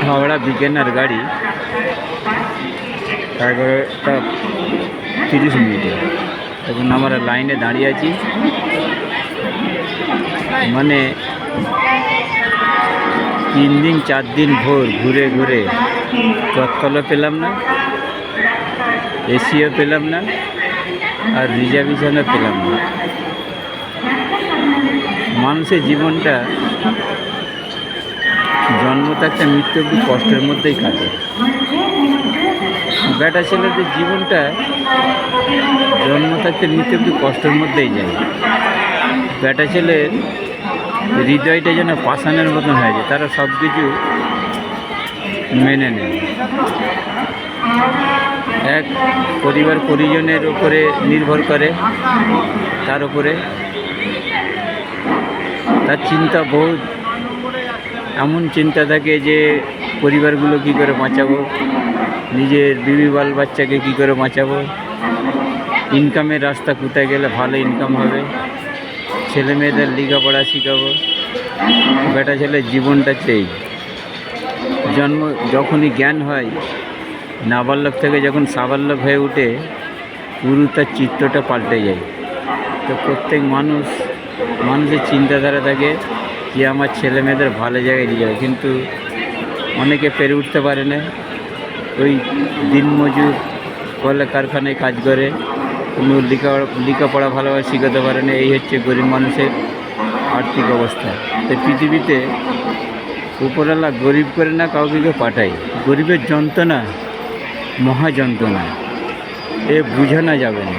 হাওড়া বিকেনার গাড়ি 11:30 এখন আমরা লাইনে দাঁড়িয়ে আছি। মানে 3 দিন 4 দিন ভোর ঘুরে ঘুরে তৎকালও পেলাম না, এসিও পেলাম না, আর রিজার্ভেশনও পেলাম না। মানুষের জীবনটা জন্ম থাকতে মৃত্যু অবধি কষ্টের মধ্যেই কাটে। বেটা ছেলেদের জীবনটা জন্ম থাকতে মৃত্যু অবধি কষ্টের মধ্যেই যায়। বেটা ছেলের হৃদয়টা যেন পাষাণের মতন হয়ে যায়, তারা সব কিছু মেনে নেয়। এক পরিবার পরিজনের উপরে নির্ভর করে, তার উপরে তার চিন্তা বহুত এমন চিন্তা থাকে যে পরিবারগুলো কী করে বাঁচাবো, নিজের বিবি বাল বাচ্চাকে কী করে বাঁচাবো, ইনকামের রাস্তা কোথায় গেলে ভালো ইনকাম হবে, ছেলে মেয়েদের লেখাপড়া শেখাবো। বেটা ছেলের জীবনটা চেয়ে জন্ম যখনই জ্ঞান হয়, নাবালক থেকে যখন সাবালক হয়ে উঠে, পুরো তার চিত্রটা পাল্টে যায়। তো প্রত্যেক মানুষের চিন্তাধারা থাকে যে আমার ছেলে মেয়েদের ভালো জায়গায় নিয়ে যাবে, কিন্তু অনেকে পেরে উঠতে পারে না। ওই দিনমজুর কলে কারখানায় কাজ করে, কোনো লেখাপড়া ভালোভাবে শেখাতে পারে না। এই হচ্ছে গরিব মানুষের আর্থিক অবস্থা। তো পৃথিবীতে উপরওয়ালা গরিব করে না কাউকে কেউ পাঠায়। গরিবের যন্ত্রণা মহা যন্ত্রণা, এ বোঝানো যাবে না।